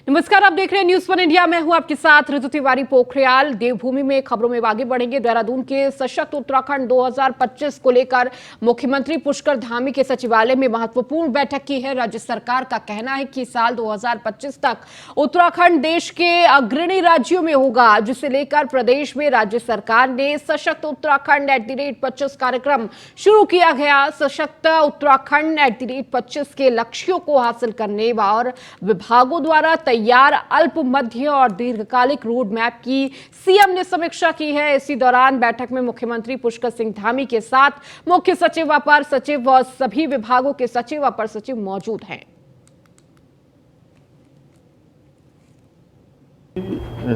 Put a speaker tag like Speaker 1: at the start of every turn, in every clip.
Speaker 1: नमस्कार, आप देख रहे हैं न्यूज़ 1 इंडिया। मैं हूं आपके साथ ऋतु तिवारी पोखरियाल। देवभूमि में खबरों में आगे बढ़ेंगे। देहरादून के सशक्त उत्तराखंड 2025 को लेकर मुख्यमंत्री पुष्कर धामी के सचिवालय में महत्वपूर्ण बैठक की है। राज्य सरकार का कहना है कि साल 2025 तक उत्तराखंड देश के अग्रणी राज्यों में होगा, जिसे लेकर प्रदेश में राज्य सरकार ने सशक्त उत्तराखंड @25 कार्यक्रम शुरू किया गया। सशक्त उत्तराखंड @25 के लक्ष्यों को हासिल करने और विभागों द्वारा तैयार अल्प, मध्य और दीर्घकालिक रोड मैप की सीएम ने समीक्षा की है। इसी दौरान बैठक में मुख्यमंत्री पुष्कर सिंह धामी के साथ मुख्य सचिव, अपर सचिव और सभी विभागों के सचिव, अपर सचिव मौजूद हैं।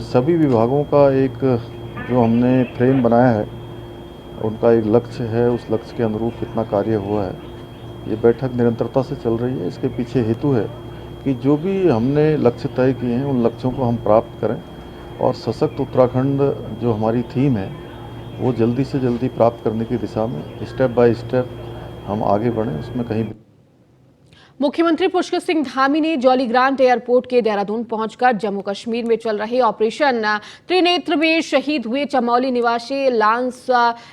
Speaker 2: सभी विभागों का एक जो हमने फ्रेम बनाया है, उनका एक लक्ष्य है, उस लक्ष्य के अनुरूप कितना कार्य हुआ है, ये बैठक निरंतरता से चल रही है। इसके पीछे हेतु है कि जो भी हमने लक्ष्य तय किए हैं, उन लक्ष्यों को हम प्राप्त करें और सशक्त उत्तराखंड जो हमारी थीम है, वो जल्दी से जल्दी प्राप्त करने की दिशा में स्टेप बाय स्टेप हम आगे बढ़ें, उसमें कहीं भी।
Speaker 1: मुख्यमंत्री पुष्कर सिंह धामी ने जॉलीग्रांट एयरपोर्ट के देहरादून पहुंचकर जम्मू कश्मीर में चल रहे ऑपरेशन त्रिनेत्र में शहीद हुए चमौली निवासी लांस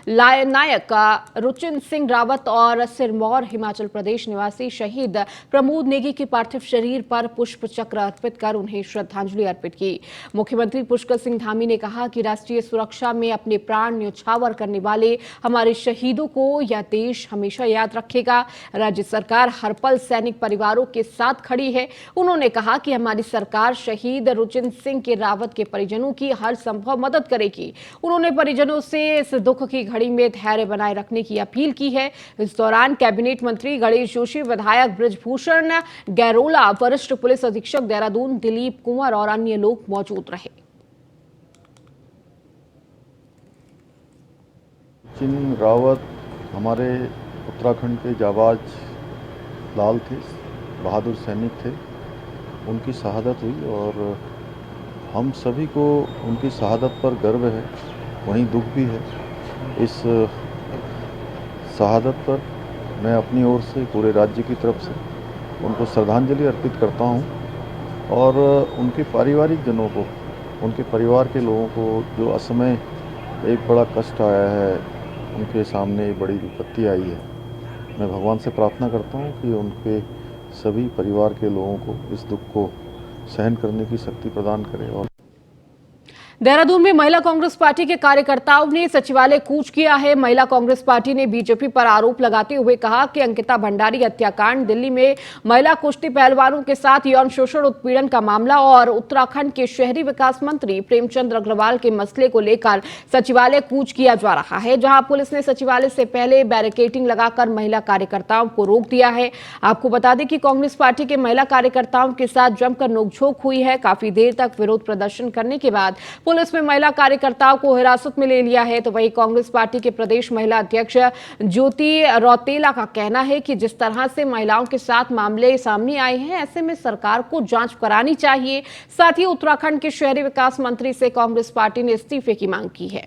Speaker 1: नायक रुचिन सिंह रावत और सिरमौर हिमाचल प्रदेश निवासी शहीद प्रमोद नेगी के पार्थिव शरीर पर पुष्प चक्र अर्पित कर उन्हें श्रद्धांजलि अर्पित की। मुख्यमंत्री पुष्कर सिंह धामी ने कहा कि राष्ट्रीय सुरक्षा में अपने प्राण न्यौछावर करने वाले हमारे शहीदों को यह देश हमेशा याद रखेगा। राज्य सरकार हर पल सैनिक परिवारों के साथ खड़ी है। उन्होंने कहा कि हमारी सरकार शहीद रुचिन सिंह के रावत के परिजनों की हर संभव मदद करेगी। उन्होंने परिजनों से इस दुख की घड़ी में धैर्य बनाए रखने की अपील की है। इस दौरान कैबिनेट मंत्री गणेश जोशी, विधायक बृजभूषण गैरोला, वरिष्ठ पुलिस अधीक्षक देहरादून दिलीप कुंवर और अन्य लोग मौजूद रहे।
Speaker 2: रुचिन रावत हमारे उत्तराखंड के जाबाज लाल थे, बहादुर सैनिक थे। उनकी शहादत हुई और हम सभी को उनकी शहादत पर गर्व है, वहीं दुख भी है। इस शहादत पर मैं अपनी ओर से, पूरे राज्य की तरफ से उनको श्रद्धांजलि अर्पित करता हूं और उनके पारिवारिक जनों को, उनके परिवार के लोगों को जो असमय एक बड़ा कष्ट आया है, उनके सामने बड़ी विपत्ति आई है, मैं भगवान से प्रार्थना करता हूँ कि उनके सभी परिवार के लोगों को इस दुख को सहन करने की शक्ति प्रदान करें। और
Speaker 1: देहरादून में महिला कांग्रेस पार्टी के कार्यकर्ताओं ने सचिवालय कूच किया है। महिला कांग्रेस पार्टी ने बीजेपी पर आरोप लगाते हुए कहा कि अंकिता भंडारी हत्याकांड, दिल्ली में महिला कुश्ती पहलवानों के साथ यौन शोषण उत्पीड़न का मामला और उत्तराखंड के शहरी विकास मंत्री प्रेमचंद अग्रवाल के मसले को लेकर सचिवालय कूच किया जा रहा है, जहां पुलिस ने सचिवालय से पहले बैरिकेडिंग लगाकर महिला कार्यकर्ताओं को रोक दिया है। आपको बता दें कि कांग्रेस पार्टी के महिला कार्यकर्ताओं के साथ जमकर नोकझोंक हुई है। काफी देर तक विरोध प्रदर्शन करने के बाद पुलिस में महिला कार्यकर्ताओं को हिरासत में ले लिया है। तो वहीं कांग्रेस पार्टी के प्रदेश महिला अध्यक्ष ज्योति रौतेला का कहना है कि जिस तरह से महिलाओं के साथ मामले सामने आए हैं, ऐसे में सरकार को जांच करानी चाहिए। साथ ही उत्तराखंड के शहरी विकास मंत्री से कांग्रेस पार्टी ने इस्तीफे की मांग की है।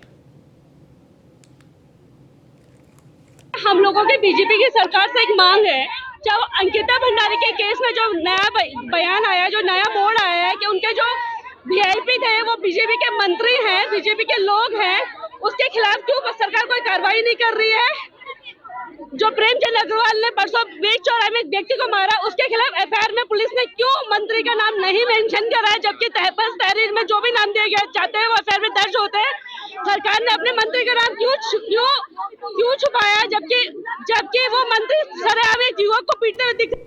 Speaker 3: हम लोगों की बीजेपी की सरकार से एक मांग है, जब अंकिता भंडारी के केस में जो नया बयान आया, जो नया बोर्ड आया है कि उनके जो वीआईपी थे वो बीजेपी के मंत्री हैं, बीजेपी के लोग हैं, उसके खिलाफ क्यों सरकार कोई कार्रवाई नहीं कर रही है? जो प्रेमचंद अग्रवाल ने परसों बीच चौराहे में एक व्यक्ति को मारा, उसके खिलाफ एफआईआर में पुलिस ने क्यों मंत्री का नाम नहीं मेंशन करा है, जबकि तहफाज तहरीर में जो भी नाम दिए गए जाते हैं वो एफआईआर में दर्ज होते हैं। सरकार ने अपने मंत्री का नाम क्यों छुपाया, जबकि वो मंत्री सरेआम एक युवक को पीटते हुए दिख।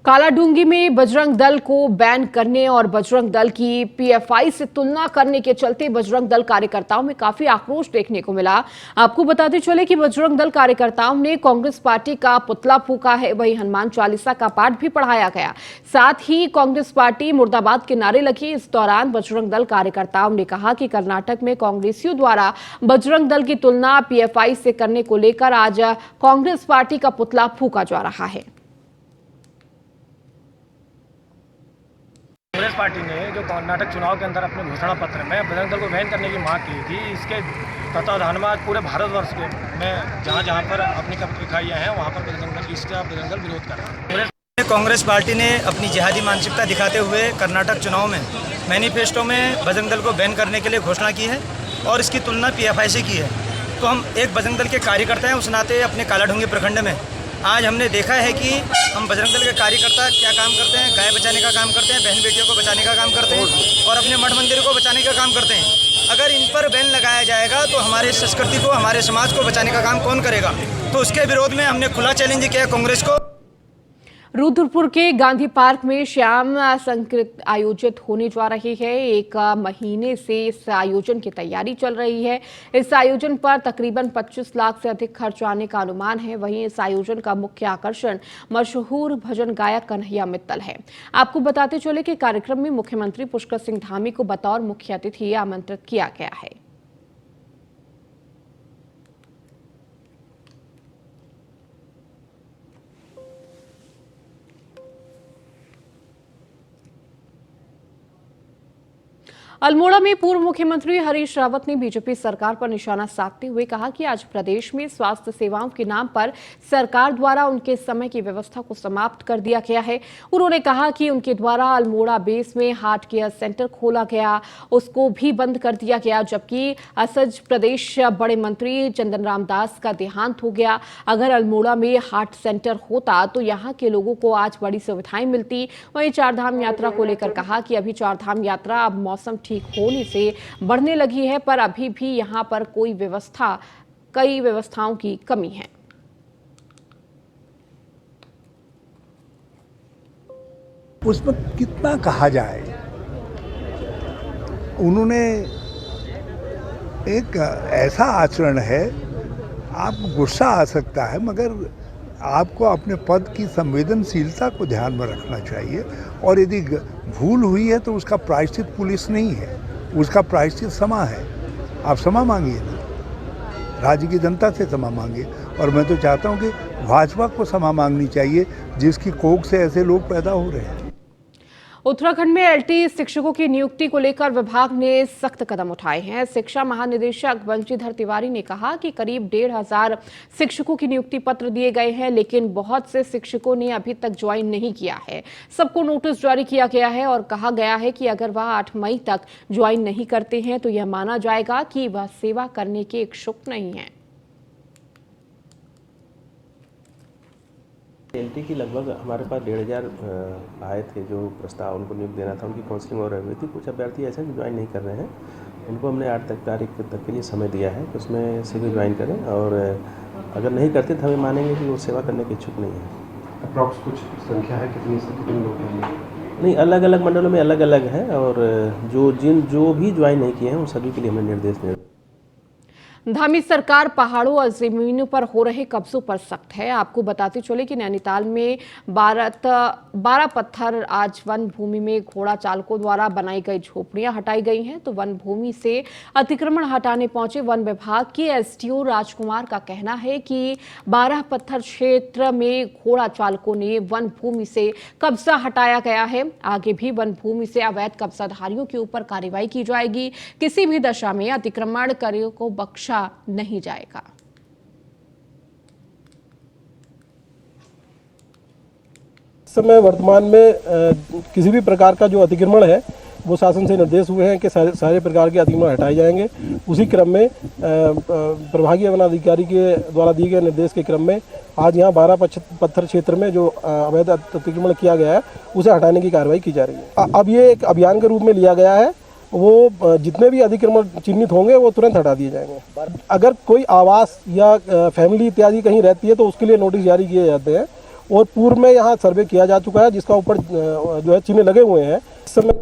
Speaker 1: कालाडूंगी में बजरंग दल को बैन करने और बजरंग दल की पीएफआई से तुलना करने के चलते बजरंग दल कार्यकर्ताओं में काफी आक्रोश देखने को मिला। आपको बताते चले कि बजरंग दल कार्यकर्ताओं ने कांग्रेस पार्टी का पुतला फूंका है, वहीं हनुमान चालीसा का पाठ भी पढ़ाया गया। साथ ही कांग्रेस पार्टी मुर्दाबाद के नारे लगे। इस दौरान बजरंग दल कार्यकर्ताओं ने कहा कि कर्नाटक में कांग्रेसियों द्वारा बजरंग दल की तुलना पीएफआई से करने को लेकर आज कांग्रेस पार्टी का पुतला फूंका जा रहा है।
Speaker 4: कांग्रेस पार्टी ने जो कर्नाटक चुनाव के अंदर अपने घोषणा पत्र में बजरंग दल को बैन करने की मांग की थी, इसके तत्वाधान में आज पूरे भारतवर्ष के में जहाँ पर अपनी इकाइयाँ हैं, वहाँ पर बजरंग दल विरोध कर रहे हैं।
Speaker 5: कांग्रेस पार्टी ने अपनी जिहादी मानसिकता दिखाते हुए कर्नाटक चुनाव में मैनिफेस्टो में बजरंग दल को बैन करने के लिए घोषणा की है और इसकी तुलना पीएफआई से की है। तो हम एक बजरंग दल के कार्यकर्ता हैं, उस नाते अपने कालाढूंगी प्रखंड में आज हमने देखा है कि हम बजरंग दल के कार्यकर्ता क्या काम करते हैं। गाय बचाने का काम करते हैं, बहन बेटियों को बचाने का काम करते हैं और अपने मठ मंदिर को बचाने का काम करते हैं। अगर इन पर बैन लगाया जाएगा तो हमारे संस्कृति को, हमारे समाज को बचाने का काम कौन करेगा। तो उसके विरोध में हमने खुला चैलेंज किया कांग्रेस को।
Speaker 1: रुद्रपुर के गांधी पार्क में श्याम संस्कृत आयोजित होने जा रही है। एक महीने से इस आयोजन की तैयारी चल रही है। इस आयोजन पर तकरीबन 25 लाख से अधिक खर्च आने का अनुमान है। वहीं इस आयोजन का मुख्य आकर्षण मशहूर भजन गायक कन्हैया मित्तल है। आपको बताते चले कि कार्यक्रम में मुख्यमंत्री पुष्कर सिंह धामी को बतौर मुख्य अतिथि आमंत्रित किया गया है। अल्मोड़ा में पूर्व मुख्यमंत्री हरीश रावत ने बीजेपी सरकार पर निशाना साधते हुए कहा कि आज प्रदेश में स्वास्थ्य सेवाओं के नाम पर सरकार द्वारा उनके समय की व्यवस्था को समाप्त कर दिया गया है। उन्होंने कहा कि उनके द्वारा अल्मोड़ा बेस में हार्ट केयर सेंटर खोला गया, उसको भी बंद कर दिया गया, जबकि असज प्रदेश बड़े मंत्री चंदन राम दास का देहांत हो गया। अगर अल्मोड़ा में हार्ट सेंटर होता तो यहाँ के लोगों को आज बड़ी सुविधाएं मिलती। वहीं चारधाम यात्रा को लेकर कहा कि अभी चारधाम यात्रा अब मौसम ठीक होने से बढ़ने लगी है, पर अभी भी यहां पर कई व्यवस्थाओं की कमी है।
Speaker 6: उसमें कितना कहा जाए। उन्होंने एक ऐसा आचरण है, आपको गुस्सा आ सकता है, मगर आपको अपने पद की संवेदनशीलता को ध्यान में रखना चाहिए। और यदि भूल हुई है तो उसका प्रायश्चित पुलिस नहीं है, उसका प्रायश्चित क्षमा है। आप क्षमा मांगिए ना, राज्य की जनता से क्षमा मांगिए। और मैं तो चाहता हूं कि भाजपा को क्षमा मांगनी चाहिए, जिसकी कोख से ऐसे लोग पैदा हो रहे हैं।
Speaker 1: उत्तराखंड में एलटी शिक्षकों की नियुक्ति को लेकर विभाग ने सख्त कदम उठाए हैं। शिक्षा महानिदेशक बंशीधर तिवारी ने कहा कि करीब 1500 शिक्षकों की नियुक्ति पत्र दिए गए हैं, लेकिन बहुत से शिक्षकों ने अभी तक ज्वाइन नहीं किया है। सबको नोटिस जारी किया गया है और कहा गया है कि अगर वह 8 मई तक ज्वाइन नहीं करते हैं तो यह माना जाएगा कि वह सेवा करने के इच्छुक नहीं है।
Speaker 7: एलटी की लगभग हमारे पास 1500 आए थे जो प्रस्ताव उनको नियुक्त देना था, उनकी काउंसलिंग और हुई थी। कुछ अभ्यर्थी ऐसे जो ज्वाइन नहीं कर रहे हैं, उनको हमने 8 तारीख तक के लिए समय दिया है कि उसमें शीघ्र ज्वाइन करें, और अगर नहीं करते तो हमें मानेंगे कि वो सेवा करने के इच्छुक नहीं है।
Speaker 8: अप्रॉक्स कुछ संख्या है कितने लोग हैं?
Speaker 7: नहीं, अलग अलग मंडलों में अलग अलग है, और जो भी ज्वाइन नहीं किए हैं उन सभी के लिए हमें निर्देश दिए।
Speaker 1: धामी सरकार पहाड़ों और जमीनों पर हो रहे कब्जों पर सख्त है। आपको बताते चले कि नैनीताल में 12 पत्थर आज वन भूमि में घोड़ा चालकों द्वारा बनाई गई झोपड़ियां हटाई गई हैं। तो वन भूमि से अतिक्रमण हटाने पहुंचे वन विभाग के एसडीओ राजकुमार का कहना है कि 12 पत्थर क्षेत्र में घोड़ा चालकों ने वन भूमि से कब्जा हटाया गया है। आगे भी वन भूमि से अवैध कब्जाधारियों के ऊपर कार्रवाई की जाएगी। किसी भी दशा में अतिक्रमणकारियों को बख्शा नहीं जाएगा।
Speaker 9: समय वर्तमान में किसी भी प्रकार का जो अतिक्रमण है वो शासन से निर्देश हुए हैं कि सारे प्रकार के अतिक्रमण हटाए जाएंगे। उसी क्रम में प्रभागीय वन अधिकारी के द्वारा दिए गए निर्देश के क्रम में आज यहाँ 12 पत्थर क्षेत्र में जो अवैध अतिक्रमण किया गया है उसे हटाने की कार्रवाई की जा रही है। अब ये एक अभियान के रूप में लिया गया है। वो जितने भी अतिक्रमण चिन्हित होंगे वो तुरंत हटा दिए जाएंगे। अगर कोई आवास या फैमिली इत्यादि कहीं रहती है तो उसके लिए नोटिस जारी किए जाते हैं, और पूर्व में यहाँ सर्वे किया जा चुका है जिसका ऊपर जो है चिन्ह लगे हुए हैं। इस समय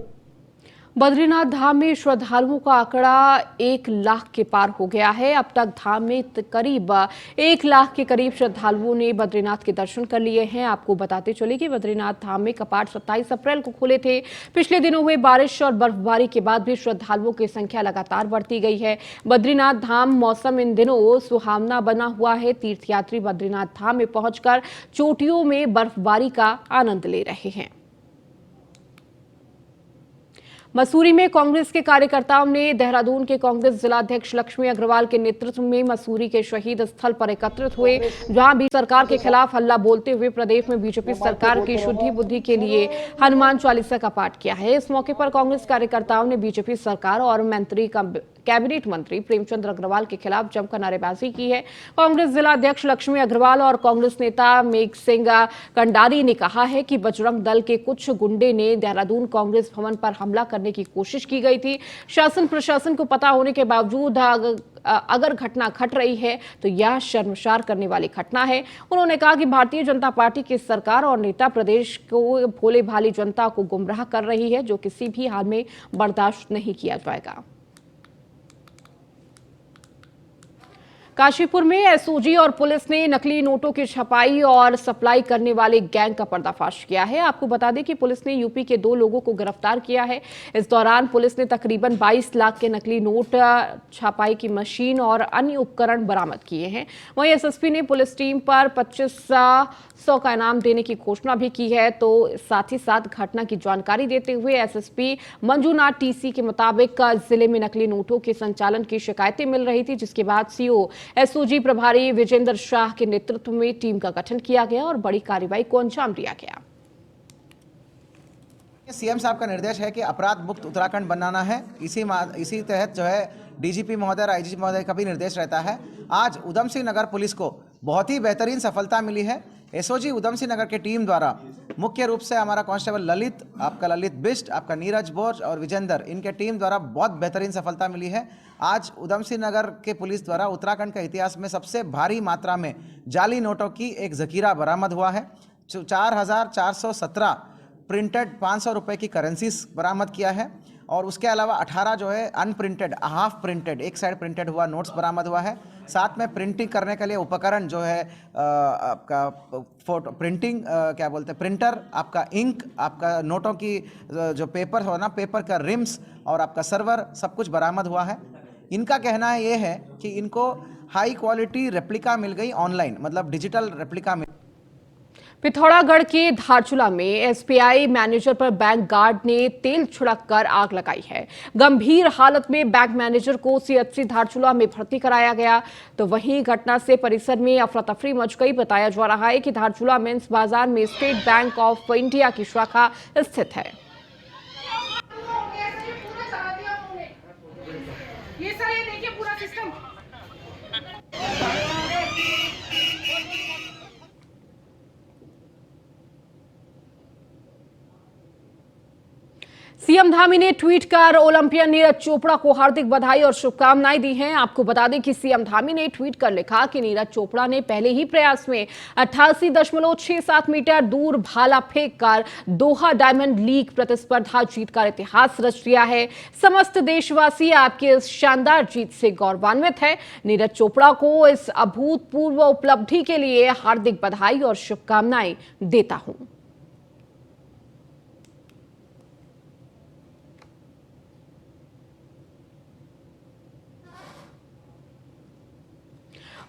Speaker 1: बद्रीनाथ धाम में श्रद्धालुओं का आंकड़ा 1 लाख के पार हो गया है। अब तक धाम में करीब 1 लाख के करीब श्रद्धालुओं ने बद्रीनाथ के दर्शन कर लिए हैं। आपको बताते चले कि बद्रीनाथ धाम में कपाट 27 अप्रैल को खुले थे। पिछले दिनों हुए बारिश और बर्फबारी के बाद भी श्रद्धालुओं की संख्या लगातार बढ़ती गई है। बद्रीनाथ धाम मौसम इन दिनों सुहावना बना हुआ है। तीर्थयात्री बद्रीनाथ धाम में पहुंचकर चोटियों में बर्फबारी का आनंद ले रहे हैं। मसूरी में कांग्रेस के कार्यकर्ताओं ने देहरादून के कांग्रेस जिलाध्यक्ष लक्ष्मी अग्रवाल के नेतृत्व में मसूरी के शहीद स्थल पर एकत्रित हुए, जहां भी सरकार के खिलाफ हल्ला बोलते हुए प्रदेश में बीजेपी सरकार की शुद्धि बुद्धि के लिए हनुमान चालीसा का पाठ किया है। इस मौके पर कांग्रेस कार्यकर्ताओं ने बीजेपी सरकार और कैबिनेट मंत्री प्रेमचंद अग्रवाल के खिलाफ जमकर नारेबाजी की है। कांग्रेस जिलाध्यक्ष लक्ष्मी अग्रवाल और कांग्रेस नेता मेघ सिंह कंडारी ने कहा है कि बजरंग दल के कुछ गुंडे ने देहरादून कांग्रेस भवन पर हमला करने की कोशिश की गई थी। शासन प्रशासन को पता होने के बावजूद अगर घटना घट रही है तो यह शर्मसार करने वाली घटना है। उन्होंने कहा कि भारतीय जनता पार्टी की सरकार और नेता प्रदेश को भोले भाली जनता को गुमराह कर रही है, जो किसी भी हाल में बर्दाश्त नहीं किया जाएगा। काशीपुर में एसओजी और पुलिस ने नकली नोटों की छपाई और सप्लाई करने वाले गैंग का पर्दाफाश किया है। आपको बता दें कि पुलिस ने यूपी के 2 लोगों को गिरफ्तार किया है। इस दौरान पुलिस ने तकरीबन 22 लाख के नकली नोट, छपाई की मशीन और अन्य उपकरण बरामद किए हैं। वहीं एसएसपी ने पुलिस टीम पर 2500 का इनाम देने की घोषणा भी की है। तो साथ ही साथ घटना की जानकारी देते हुए एसएसपी मंजूनाथ टीसी के मुताबिक जिले में नकली नोटों के संचालन की शिकायतें मिल रही थी, जिसके बाद सीओ एसओजी प्रभारी विजेंद्र शाह के नेतृत्व में टीम का गठन किया गया और बड़ी कार्रवाई को अंजाम दिया गया।
Speaker 10: सीएम साहब का निर्देश है कि अपराध मुक्त उत्तराखंड बनाना है। इसी तहत जो है डीजीपी महोदय और आईजीपी महोदय का भी निर्देश रहता है। आज उधम सिंह नगर पुलिस को बहुत ही बेहतरीन सफलता मिली है। एसओजी उधम सिंह नगर की टीम द्वारा मुख्य रूप से हमारा कांस्टेबल ललित, आपका ललित बिष्ट, आपका नीरज बोज और विजेंद्र, इनके टीम द्वारा बहुत बेहतरीन सफलता मिली है। आज उधम सिंह नगर के पुलिस द्वारा उत्तराखंड के इतिहास में सबसे भारी मात्रा में जाली नोटों की एक जखीरा बरामद हुआ है। 4417 प्रिंटेड 500 रुपये की करेंसीज बरामद किया है और उसके अलावा 18 जो है अनप्रिंटेड, हाफ प्रिंटेड, एक साइड प्रिंटेड हुआ नोट्स बरामद हुआ है। साथ में प्रिंटिंग करने के लिए उपकरण जो है आपका फोटो प्रिंटिंग क्या बोलते हैं, प्रिंटर, आपका इंक, आपका नोटों की जो पेपर हो ना, पेपर का रिम्स और आपका सर्वर, सब कुछ बरामद हुआ है। इनका कहना ये है कि इनको हाई क्वालिटी रेप्लिका मिल गई ऑनलाइन, मतलब डिजिटल रेप्लिका मिल।
Speaker 1: पिथौरागढ़ के धारचूला में एसबीआई मैनेजर पर बैंक गार्ड ने तेल छिड़ककर आग लगाई है। गंभीर हालत में बैंक मैनेजर को सीएचसी धारचूला में भर्ती कराया गया। तो वहीं घटना से परिसर में अफरा तफरी मच गई। बताया जा रहा है कि धारचूला मेंस बाजार में स्टेट बैंक ऑफ इंडिया की शाखा स्थित है।
Speaker 3: ये सर, ये देखिए पूरा सिस्टम।
Speaker 1: सीएम धामी ने ट्वीट कर ओलंपियन नीरज चोपड़ा को हार्दिक बधाई और शुभकामनाएं दी हैं। आपको बता दें कि सीएम धामी ने ट्वीट कर लिखा कि नीरज चोपड़ा ने पहले ही प्रयास में 88.67 मीटर दूर भाला फेंककर दोहा डायमंड लीग प्रतिस्पर्धा जीतकर इतिहास रच दिया है। समस्त देशवासी आपकी इस शानदार जीत से गौरवान्वित है। नीरज चोपड़ा को इस अभूतपूर्व उपलब्धि के लिए हार्दिक बधाई और शुभकामनाएं देता हूं।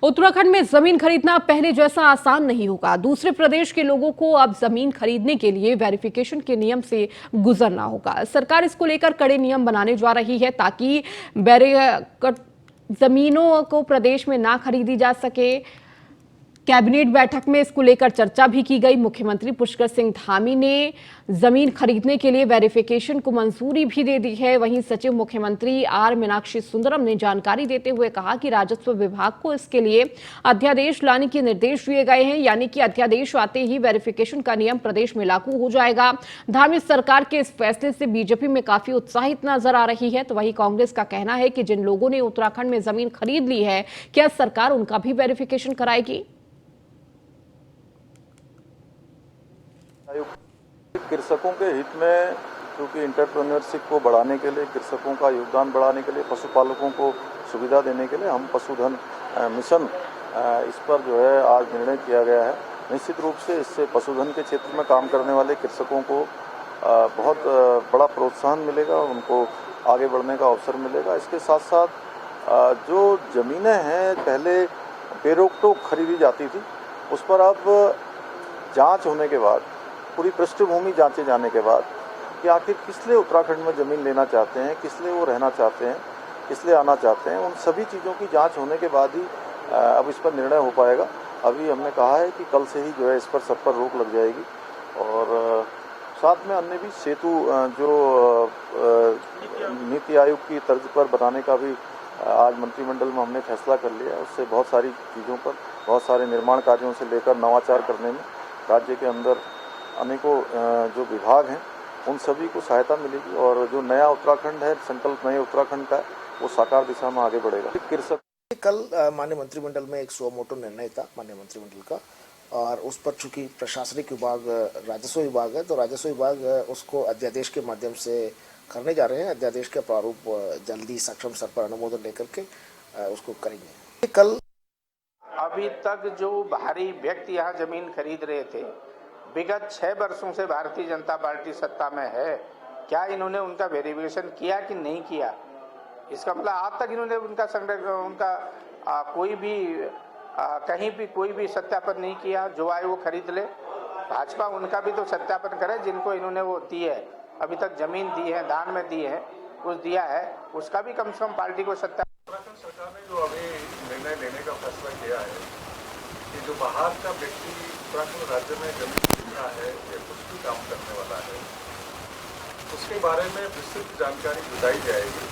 Speaker 1: उत्तराखंड में जमीन खरीदना पहले जैसा आसान नहीं होगा। दूसरे प्रदेश के लोगों को अब जमीन खरीदने के लिए वेरिफिकेशन के नियम से गुजरना होगा। सरकार इसको लेकर कड़े नियम बनाने जा रही है ताकि जमीनों को प्रदेश में ना खरीदी जा सके। कैबिनेट बैठक में इसको लेकर चर्चा भी की गई। मुख्यमंत्री पुष्कर सिंह धामी ने जमीन खरीदने के लिए वेरिफिकेशन को मंजूरी भी दे दी है। वहीं सचिव मुख्यमंत्री आर मीनाक्षी सुंदरम ने जानकारी देते हुए कहा कि राजस्व विभाग को इसके लिए अध्यादेश लाने के निर्देश दिए गए हैं, यानी कि अध्यादेश आते ही वेरिफिकेशन का नियम प्रदेश में लागू हो जाएगा। धामी सरकार के इस फैसले से बीजेपी में काफी उत्साहित नजर आ रही है। तो वहीं कांग्रेस का कहना है कि जिन लोगों ने उत्तराखंड में जमीन खरीद ली है, क्या सरकार उनका भी वेरिफिकेशन कराएगी?
Speaker 2: कृषकों के हित में, क्योंकि इंटरप्रेन्योरशिप को बढ़ाने के लिए, कृषकों का योगदान बढ़ाने के लिए, पशुपालकों को सुविधा देने के लिए हम पशुधन मिशन इस पर जो है आज निर्णय किया गया है। निश्चित रूप से इससे पशुधन के क्षेत्र में काम करने वाले कृषकों को बहुत बड़ा प्रोत्साहन मिलेगा, उनको आगे बढ़ने का अवसर मिलेगा। इसके साथ साथ जो ज़मीनें हैं पहले बेरोक-टोक खरीदी जाती थी, उस पर अब जांच होने के बाद, पूरी पृष्ठभूमि जांचे जाने के बाद कि आखिर किस लिए उत्तराखंड में ज़मीन लेना चाहते हैं, किस लिए वो रहना चाहते हैं, किस लिए आना चाहते हैं। उन सभी चीज़ों की जांच होने के बाद ही अब इस पर निर्णय हो पाएगा। अभी हमने कहा है कि कल से ही जो है इस पर सब पर रोक लग जाएगी और साथ में अन्य भी सेतु जो नीति आयोग की तर्ज पर बनाने का भी आज मंत्रिमंडल में हमने फैसला कर लिया है। उससे बहुत सारी चीज़ों पर, बहुत सारे निर्माण कार्यों से लेकर नवाचार करने में राज्य के अंदर अनेकों जो विभाग हैं उन सभी को सहायता मिलेगी और जो नया उत्तराखंड है, संकल्प नए उत्तराखंड का, वो साकार दिशा में आगे बढ़ेगा। कृषक
Speaker 11: कल माननीय मंत्रिमंडल में एक सुओ मोटो निर्णय था माननीय मंत्रिमंडल का, और उस पर चूंकि प्रशासनिक विभाग राजस्व विभाग है, तो राजस्व विभाग उसको अध्यादेश के माध्यम से करने जा रहे हैं। अध्यादेश का प्रारूप जल्दी सक्षम स्तर पर अनुमोदन लेकर के उसको करेंगे। कल
Speaker 12: अभी तक जो बाहरी व्यक्ति यहाँ जमीन खरीद रहे थे, विगत 6 वर्षों से भारतीय जनता पार्टी सत्ता में है, क्या इन्होंने उनका वेरिफिकेशन किया कि नहीं किया? इसका मतलब आज तक इन्होंने उनका कोई भी कहीं भी कोई भी सत्यापन नहीं किया। जो आए वो खरीद ले। भाजपा उनका भी तो सत्यापन करे जिनको इन्होंने वो दी है, अभी तक जमीन दी है, दान में दी है, कुछ दिया है, उसका भी कम से कम पार्टी को सत्यापन।
Speaker 13: उत्तराखंड सरकार ने जो अभी निर्णय लेने का फैसला किया है कि जो बाहर का व्यक्ति उत्तराखंड राज्य में जमीन खरीदना है या कुछ भी काम करने वाला है, उसके बारे में विस्तृत जानकारी जुटाई जाएगी।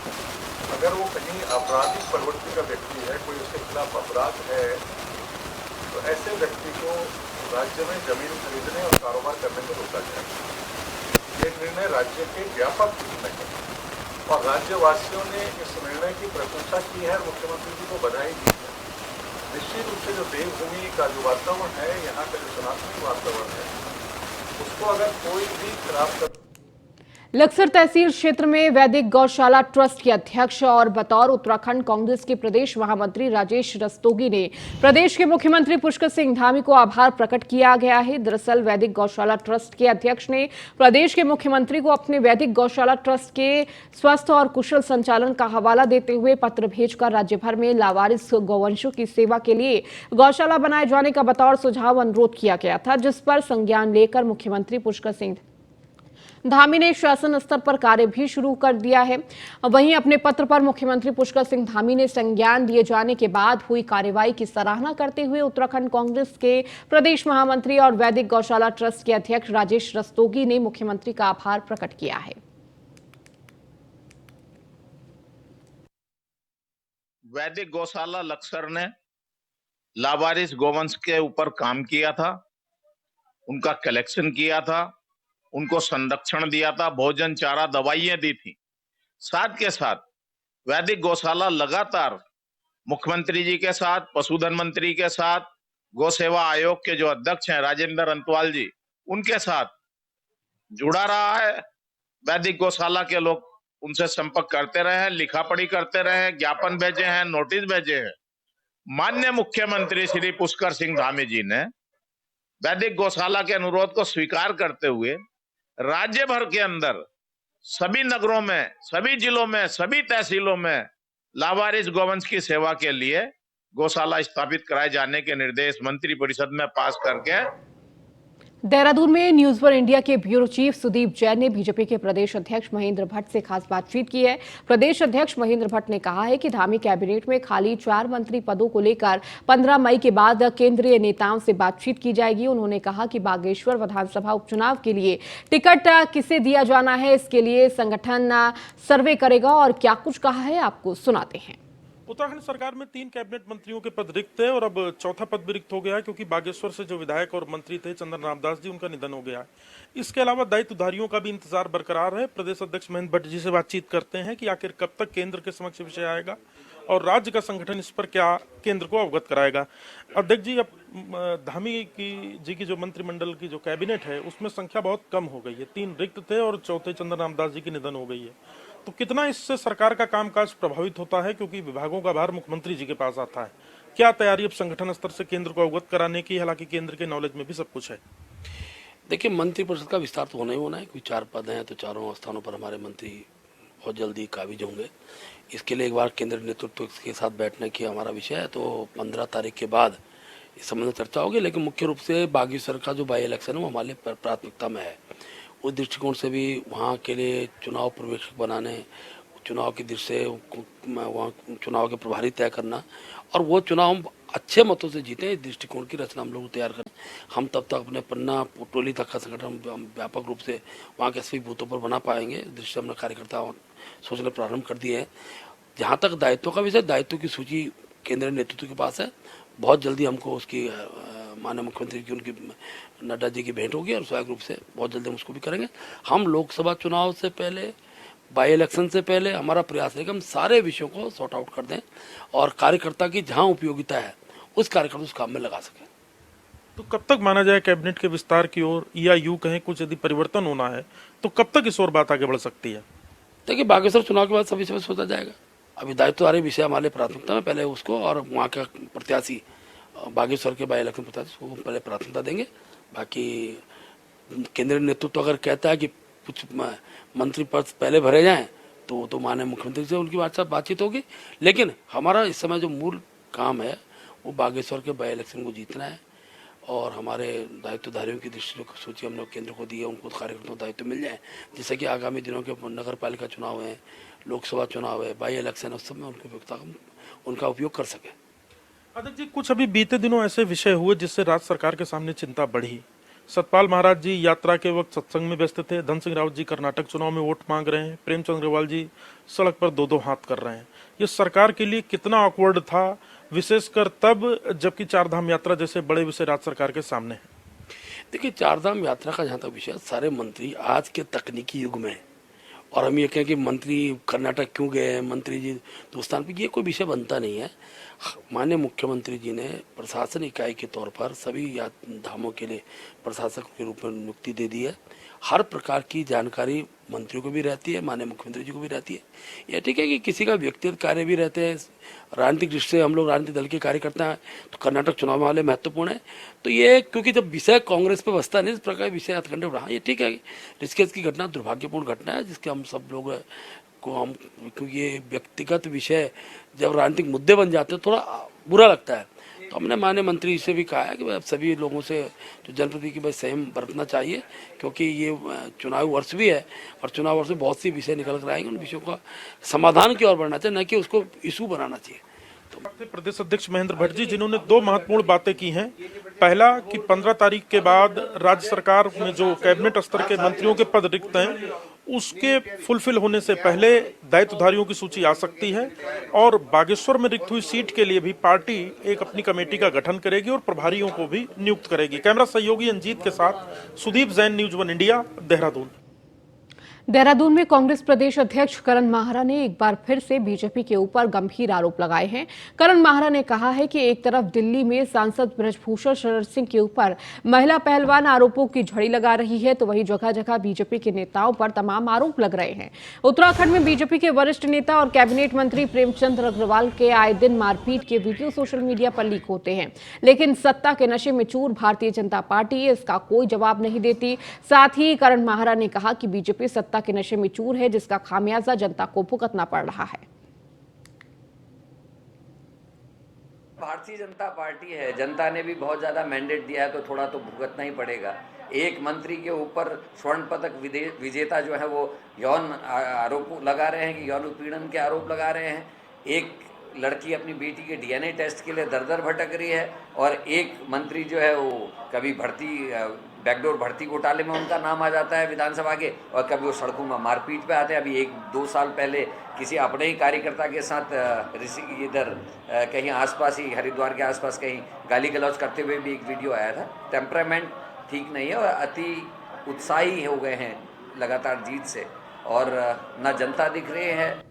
Speaker 13: अगर वो कहीं आपराधिक प्रवृत्ति का व्यक्ति है, कोई उसके खिलाफ अपराध है, तो ऐसे व्यक्ति को राज्य में जमीन खरीदने और कारोबार करने में रोका जाएगा। ये निर्णय राज्य के व्यापक हित में है और राज्यवासियों ने इस निर्णय की प्रशंसा की है, मुख्यमंत्री जी को बधाई दी है। निश्चित रूप से जो देवभूमि का जो वातावरण है, यहाँ का जो सनातनी वातावरण है, उसको अगर कोई भी खराब कर
Speaker 1: लक्सर तहसील क्षेत्र में वैदिक गौशाला ट्रस्ट के अध्यक्ष और बतौर उत्तराखंड कांग्रेस के प्रदेश महामंत्री राजेश रस्तोगी ने प्रदेश के मुख्यमंत्री पुष्कर सिंह धामी को आभार प्रकट किया गया है। दरअसल वैदिक गौशाला ट्रस्ट के अध्यक्ष ने प्रदेश के मुख्यमंत्री को अपने वैदिक गौशाला ट्रस्ट के स्वस्थ और कुशल संचालन का हवाला देते हुए पत्र भेजकर राज्य भर में लावारिस गौवंशों की सेवा के लिए गौशाला बनाए जाने का बतौर सुझाव अनुरोध किया गया था, जिस पर संज्ञान लेकर मुख्यमंत्री पुष्कर सिंह धामी ने शासन स्तर पर कार्य भी शुरू कर दिया है। वहीं अपने पत्र पर मुख्यमंत्री पुष्कर सिंह धामी ने संज्ञान दिए जाने के बाद हुई कार्रवाई की सराहना करते हुए उत्तराखंड कांग्रेस के प्रदेश महामंत्री और वैदिक गौशाला ट्रस्ट के अध्यक्ष राजेश रस्तोगी ने मुख्यमंत्री का आभार प्रकट किया है।
Speaker 14: वैदिक गौशाला लक्सर ने लावारिस गौवंश के ऊपर काम किया था, उनका कलेक्शन किया था, उनको संरक्षण दिया था, भोजन, चारा, दवाइयां दी थी। साथ के साथ वैदिक गौशाला लगातार मुख्यमंत्री जी के साथ, पशुधन मंत्री के साथ, गौ सेवा आयोग के जो अध्यक्ष हैं राजेंद्र अंतवाल जी, उनके साथ जुड़ा रहा है। वैदिक गौशाला के लोग उनसे संपर्क करते रहे हैं, लिखा पढ़ी करते रहे हैं, ज्ञापन भेजे हैं, नोटिस भेजे हैं। माननीय मुख्यमंत्री श्री पुष्कर सिंह धामी जी ने वैदिक गौशाला के अनुरोध को स्वीकार करते हुए राज्य भर के अंदर सभी नगरों में, सभी जिलों में, सभी तहसीलों में लावारिस गौवंश की सेवा के लिए गौशाला स्थापित कराए जाने के निर्देश मंत्री परिषद में पास करके
Speaker 1: देहरादून में न्यूज वन इंडिया के ब्यूरो चीफ सुदीप जैन ने बीजेपी के प्रदेश अध्यक्ष महेंद्र भट्ट से खास बातचीत की है। प्रदेश अध्यक्ष महेंद्र भट्ट ने कहा है कि धामी कैबिनेट में खाली 4 मंत्री पदों को लेकर 15 मई के बाद केंद्रीय नेताओं से बातचीत की जाएगी। उन्होंने कहा कि बागेश्वर विधानसभा उपचुनाव के लिए टिकट किसे दिया जाना है, इसके लिए संगठन सर्वे करेगा और क्या कुछ कहा है आपको सुनाते हैं।
Speaker 9: उत्तराखंड सरकार में 3 कैबिनेट मंत्रियों के पद रिक्त थे और अब चौथा पद भी रिक्त हो गया है, क्योंकि बागेश्वर से जो विधायक और मंत्री थे चंदन रामदास जी, उनका निधन हो गया है। इसके अलावा दायित्वधारियों का भी इंतजार बरकरार है। प्रदेश अध्यक्ष महेंद्र भट्ट जी से बातचीत करते हैं कि आखिर कब तक केंद्र के समक्ष विषय आएगा और राज्य का संगठन इस पर क्या केंद्र को अवगत कराएगा। अध्यक्ष जी, अब धामी जी की जो मंत्रिमंडल की जो कैबिनेट है उसमें संख्या बहुत कम हो गई है, 3 रिक्त थे और चौथे चंदन रामदास जी की निधन हो गई है। तो कितना इससे सरकार का कामकाज प्रभावित होता है, क्योंकि विभागों का भार मुख्यमंत्री जी के पास आता है। क्या तैयारी अब संगठन स्तर से केंद्र को अवगत कराने की, हालांकि केंद्र के नॉलेज में भी सब कुछ है।
Speaker 15: देखिए, मंत्रिपरिषद का विस्तार तो होना ही होना है, क्योंकि 4 पद हैं तो चारों स्थानों पर हमारे मंत्री बहुत जल्दी काबिज होंगे। इसके लिए एक बार केंद्रीय नेतृत्व के साथ बैठने की हमारा विषय है, तो 15 तारीख के बाद इस संबंध में चर्चा होगी। लेकिन मुख्य रूप से बागेश्वर का जो बाई इलेक्शन है वो हमारे प्राथमिकता में है। उस दृष्टिकोण से भी वहाँ के लिए चुनाव पर्यवेक्षक बनाने, चुनाव की दृष्टि से वहाँ चुनाव के प्रभारी तय करना और वो चुनाव हम अच्छे मतों से जीते, इस दृष्टिकोण की रचना हम लोग तैयार करें। हम तब तक अपने पन्ना टोली तक का संगठन हम व्यापक रूप से वहाँ के सभी बूथों पर बना पाएंगे। इस दृष्टि से हमने कार्यकर्ता सोचना प्रारंभ कर दिए हैं। जहाँ तक दायित्वों का विषय, दायित्व की सूची केंद्रीय नेतृत्व के पास है। बहुत जल्दी हमको उसकी माननीय मुख्यमंत्री की, उनकी नड्डा जी की भेंट होगी और स्वाभाविक रूप से बहुत जल्दी हम उसको भी करेंगे। हम लोकसभा चुनाव से पहले, बाई इलेक्शन से पहले हमारा प्रयास है कि हम सारे विषयों को सॉर्ट आउट कर दें और कार्यकर्ता की जहां उपयोगिता है उस कार्यकर्ता उस काम में लगा सकें।
Speaker 16: तो कब तक माना जाए कैबिनेट के विस्तार की ओर, या यूं कहें कुछ यदि परिवर्तन होना है तो कब तक इस ओर बात आगे बढ़ सकती है?
Speaker 15: देखिए, बागेश्वर चुनाव के बाद सभी से सोचा जाएगा। अभी दायित्वधारी विषय हमारे प्राथमिकता में, पहले उसको और वहाँ का प्रत्याशी बागेश्वर के बाई इलेक्शन प्रत्याशी को पहले प्राथमिकता देंगे। बाकी केंद्रीय नेतृत्व अगर कहता है कि कुछ मंत्री पद पहले भरे जाएं तो माननीय मुख्यमंत्री से उनकी बातचीत होगी। लेकिन हमारा इस समय जो मूल काम है वो बागेश्वर के बाई इलेक्शन को जीतना है और हमारे दायित्वधारियों की दृष्टि जो सूची हम लोग केंद्र को दी है उनको कार्यकर्ताओं को दायित्व मिल जाए, जिससे कि आगामी दिनों के नगर पालिका चुनाव है, लोकसभा चुनाव है, बाई इलेक्शन, उस समय उनका उपयोग कर सके।
Speaker 16: अध्यक्ष जी, कुछ अभी बीते दिनों ऐसे विषय हुए जिससे राज्य सरकार के सामने चिंता बढ़ी। सतपाल महाराज जी यात्रा के वक्त सत्संग में व्यस्त थे, धन सिंह रावत जी कर्नाटक चुनाव में वोट मांग रहे हैं, प्रेमचंद अग्रवाल जी सड़क पर दो दो हाथ कर रहे हैं। ये सरकार के लिए कितना ऑकवर्ड था, विशेषकर तब जबकि चारधाम यात्रा जैसे बड़े विषय राज्य सरकार के सामने है?
Speaker 15: देखिए, चारधाम यात्रा का जहाँ तक विषय, सारे मंत्री आज के तकनीकी युग में, और हम ये कहें कि मंत्री कर्नाटक क्यों गए हैं, मंत्री जी दोस्तान पे, ये कोई विषय बनता नहीं है। माननीय मुख्यमंत्री जी ने प्रशासन इकाई के तौर पर सभी धामों के लिए प्रशासक के रूप में नियुक्ति दे दी है। हर प्रकार की जानकारी मंत्रियों को भी रहती है, माननीय मुख्यमंत्री जी को भी रहती है। यह ठीक है कि किसी का व्यक्तिगत कार्य भी रहते हैं, राजनीतिक दृष्टि से हम लोग राजनीतिक दल के कार्यकर्ता हैं, तो कर्नाटक चुनाव वाले महत्वपूर्ण है। तो ये क्योंकि जब विषय कांग्रेस पे बसता नहीं, इस प्रकार विषय हथकंडे उड़ा, ये ठीक है, ऋषिकेश की घटना दुर्भाग्यपूर्ण घटना है जिसके हम सब लोग को हम, क्योंकि ये व्यक्तिगत विषय जब राजनीतिक मुद्दे बन जाते हैं थोड़ा बुरा लगता है। तो हमने माननीय मंत्री से भी कहा है कि भाई सभी लोगों से जो जनप्रति की भाई संयम बरतना चाहिए, क्योंकि ये चुनावी वर्ष भी है और चुनाव वर्ष में बहुत सी विषय निकल कर आएंगे। उन विषयों का समाधान की ओर बढ़ना चाहिए, न कि उसको इशू बनाना चाहिए।
Speaker 16: प्रदेश अध्यक्ष महेंद्र भट्ट जी, जिन्होंने दो महत्वपूर्ण बातें की हैं। पहला कि 15 तारीख के बाद राज्य सरकार में जो कैबिनेट स्तर के मंत्रियों के पद रिक्त हैं उसके फुलफिल होने से पहले दायित्वधारियों की सूची आ सकती है, और बागेश्वर में रिक्त हुई सीट के लिए भी पार्टी एक अपनी कमेटी का गठन करेगी और प्रभारियों को भी नियुक्त करेगी। कैमरा सहयोगी अंजीत के साथ सुदीप जैन, न्यूज 1 इंडिया, देहरादून।
Speaker 1: देहरादून में कांग्रेस प्रदेश अध्यक्ष करण माहरा ने एक बार फिर से बीजेपी के ऊपर गंभीर आरोप लगाए हैं। करण माहरा ने कहा है कि एक तरफ दिल्ली में सांसद ब्रजभूषण शरण सिंह के ऊपर महिला पहलवान आरोपों की झड़ी लगा रही है, तो वहीं जगह जगह बीजेपी के नेताओं पर तमाम आरोप लग रहे हैं। उत्तराखंड में बीजेपी के वरिष्ठ नेता और कैबिनेट मंत्री प्रेमचंद अग्रवाल के आए दिन मारपीट के वीडियो सोशल मीडिया पर लीक होते हैं, लेकिन सत्ता के नशे में चूर भारतीय जनता पार्टी इसका कोई जवाब नहीं देती। साथ ही करण माहरा ने कहा कि बीजेपी सत्ता के नशे में चूर है, जिसका खामियाजा जनता को भुगतना पड़ रहा है।
Speaker 17: भारतीय जनता पार्टी है, जनता ने भी बहुत ज्यादा मैंडेट दिया है, तो थोड़ा तो भुगतना ही पड़ेगा। एक मंत्री के ऊपर स्वर्ण पदक विजेता जो है वो यौन आरोप लगा रहे हैं, कि यौन उत्पीड़न के आरोप लगा रहे हैं। एक लड़की अपनी बेटी के डीएनए टेस्ट के लिए दर दर भटक रही है, और एक मंत्री जो है वो कभी बैकडोर भर्ती घोटाले में उनका नाम आ जाता है विधानसभा के, और कभी वो सड़कों में मारपीट पे आते हैं। अभी 1-2 साल पहले किसी अपने ही कार्यकर्ता के साथ इधर कहीं आसपास ही, हरिद्वार के आसपास कहीं गाली गलौज करते हुए भी एक वीडियो आया था। टेम्परामेंट ठीक नहीं है और अति उत्साही हो गए हैं लगातार जीत से, और ना जनता दिख रही है।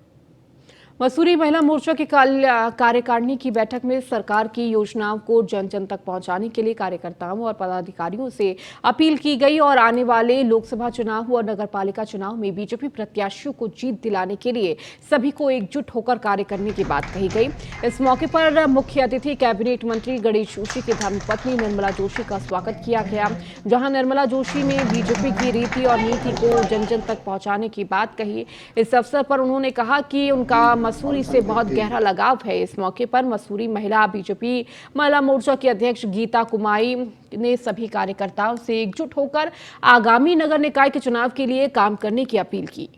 Speaker 1: मसूरी महिला मोर्चा की कार्यकारिणी की बैठक में सरकार की योजनाओं को जन जन तक पहुंचाने के लिए कार्यकर्ताओं और पदाधिकारियों से अपील की गई, और आने वाले लोकसभा चुनाव और नगरपालिका चुनाव में बीजेपी प्रत्याशियों को जीत दिलाने के लिए सभी को एकजुट होकर कार्य करने की बात कही गई। इस मौके पर मुख्य अतिथि कैबिनेट मंत्री गणेश जोशी की धर्मपत्नी निर्मला जोशी का स्वागत किया गया, जहां निर्मला जोशी ने बीजेपी की रीति और नीति को जन जन तक पहुंचाने की बात कही। इस अवसर पर उन्होंने कहा कि उनका मसूरी से बहुत गहरा लगाव है। इस मौके पर मसूरी महिला बीजेपी महिला मोर्चा की अध्यक्ष गीता कुमारी ने सभी कार्यकर्ताओं से एकजुट होकर आगामी नगर निकाय के चुनाव के लिए काम करने की अपील की।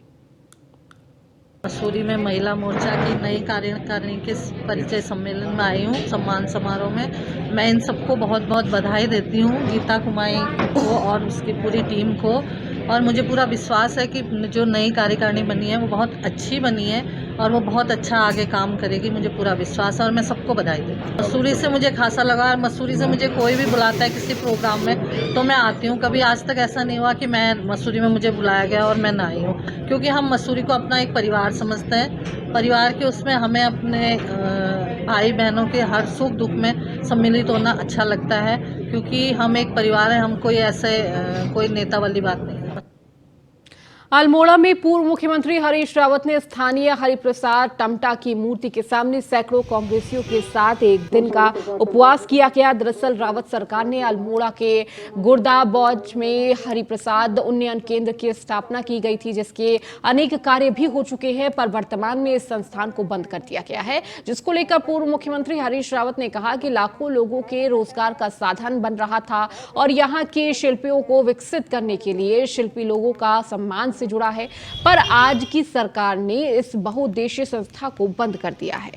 Speaker 18: मसूरी में महिला मोर्चा की नई कार्यकारिणी के परिचय सम्मेलन में आई हूँ, सम्मान समारोह में। मैं इन सबको बहुत बहुत बधाई देती हूँ, गीता कुमारी को और उसकी पूरी टीम को। और मुझे पूरा विश्वास है कि जो नई कार्यकारिणी बनी है वो बहुत अच्छी बनी है और वो बहुत अच्छा आगे काम करेगी, मुझे पूरा विश्वास है और मैं सबको बधाई देती हूँ। मसूरी से मुझे खासा लगा और मसूरी से मुझे कोई भी बुलाता है किसी प्रोग्राम में तो मैं आती हूँ। कभी आज तक ऐसा नहीं हुआ कि मैं मसूरी में मुझे बुलाया गया और मैं ना आई हूँ, क्योंकि हम मसूरी को अपना एक परिवार समझते हैं। परिवार के उसमें हमें अपने भाई बहनों के हर सुख दुख में सम्मिलित होना अच्छा लगता है, क्योंकि हम एक परिवार है, हम कोई ऐसे कोई नेता वाली बात नहीं है।
Speaker 1: अल्मोड़ा में पूर्व मुख्यमंत्री हरीश रावत ने स्थानीय हरिप्रसाद टमटा की मूर्ति के सामने सैकड़ों कांग्रेसियों के साथ एक दिन का उपवास किया गया। दरअसल रावत सरकार ने अल्मोड़ा के गुरदाबौज में हरिप्रसाद उन्नयन केंद्र की स्थापना की गई थी, जिसके अनेक कार्य भी हो चुके हैं, पर वर्तमान में इस संस्थान को बंद कर दिया गया है, जिसको लेकर पूर्व मुख्यमंत्री हरीश रावत ने कहा कि लाखों लोगों के रोजगार का साधन बन रहा था और यहाँ के शिल्पियों को विकसित करने के लिए शिल्पी लोगों का सम्मान से जुड़ा है, पर आज की सरकार ने इस बहुउद्देशीय संस्था को बंद कर दिया है।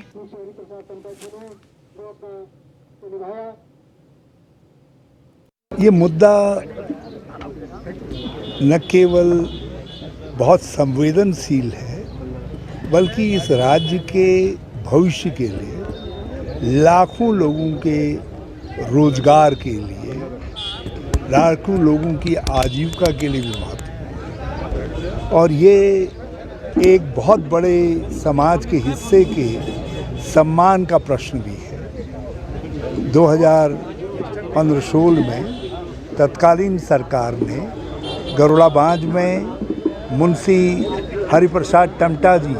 Speaker 6: ये मुद्दा न केवल बहुत संवेदनशील है, बल्कि इस राज्य के भविष्य के लिए, लाखों लोगों के रोजगार के लिए, लाखों लोगों की आजीविका के लिए भी महत्वपूर्ण। और ये एक बहुत बड़े समाज के हिस्से के सम्मान का प्रश्न भी है। 2015-16 में तत्कालीन सरकार ने गरुड़ाबांज में मुंशी हरिप्रसाद टमटा जी,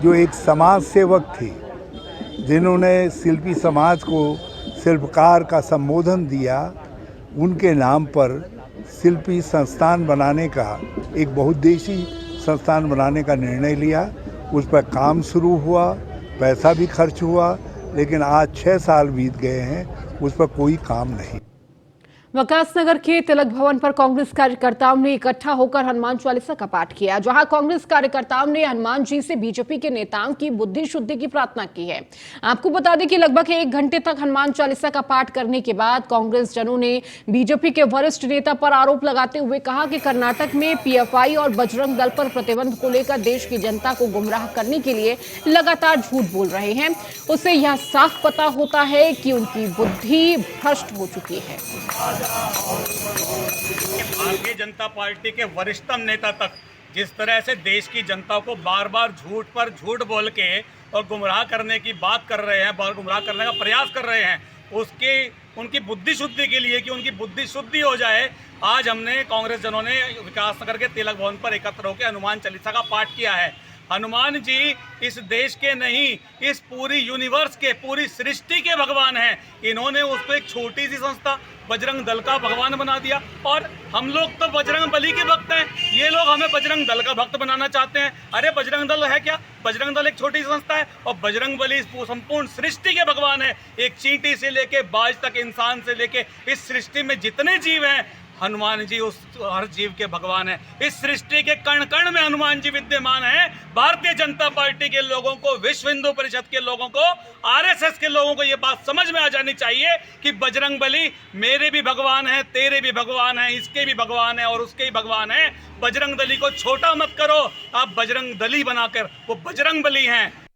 Speaker 6: जो एक समाज सेवक थे, जिन्होंने शिल्पी समाज को शिल्पकार का संबोधन दिया, उनके नाम पर शिल्पी संस्थान बनाने का, एक बहुउद्देशीय संस्थान बनाने का निर्णय लिया। उस पर काम शुरू हुआ, पैसा भी खर्च हुआ, लेकिन आज 6 साल बीत गए हैं, उस पर कोई काम नहीं।
Speaker 1: विकासनगर के तिलक भवन पर कांग्रेस कार्यकर्ताओं ने इकट्ठा होकर हनुमान चालीसा का पाठ किया, जहां कांग्रेस कार्यकर्ताओं ने हनुमान जी से बीजेपी के नेताओं की बुद्धि शुद्धि की प्रार्थना की है। आपको बता दें कि लगभग 1 घंटे तक हनुमान चालीसा का पाठ करने के बाद कांग्रेस जनों ने बीजेपी के वरिष्ठ नेता पर आरोप लगाते हुए कहा कि कर्नाटक में पीएफआई और बजरंग दल पर प्रतिबंध को लेकर देश की जनता को गुमराह करने के लिए लगातार झूठ बोल रहे हैं। उससे यह साफ पता होता है कि उनकी बुद्धि भ्रष्ट हो चुकी है।
Speaker 19: भारतीय जनता पार्टी के वरिष्ठतम नेता तक जिस तरह से देश की जनता को बार बार झूठ पर झूठ बोल के और गुमराह करने की बात कर रहे हैं, गुमराह करने का प्रयास कर रहे हैं, उनकी बुद्धि शुद्धि के लिए, कि उनकी बुद्धि शुद्धि हो जाए, आज हमने कांग्रेस जनों ने विकासनगर के तिलक भवन पर एकत्र होकर हनुमान चालीसा का पाठ किया है। हनुमान जी इस देश के नहीं, इस पूरी यूनिवर्स के, पूरी सृष्टि के भगवान हैं। इन्होंने उसको एक छोटी सी संस्था बजरंग दल का भगवान बना दिया, और हम लोग तो बजरंग बली के भक्त हैं, ये लोग हमें बजरंग दल का भक्त बनाना चाहते हैं। अरे बजरंग दल है क्या? बजरंग दल एक छोटी संस्था है, और बजरंग बली संपूर्ण सृष्टि के भगवान है। एक चींटी से लेके बाज तक, इंसान से लेके इस सृष्टि में जितने जीव हैं, हनुमान जी उस हर जीव के भगवान है। इस सृष्टि के कण कण में हनुमान जी विद्यमान है। भारतीय जनता पार्टी के लोगों को, विश्व हिंदू परिषद के लोगों को, आरएसएस के लोगों को ये बात समझ में आ जानी चाहिए कि बजरंग बली मेरे भी भगवान है, तेरे भी भगवान है, इसके भी भगवान है और उसके भी भगवान है। बजरंग दली को छोटा मत करो, आप बजरंग दली बनाकर वो बजरंग बली हैं।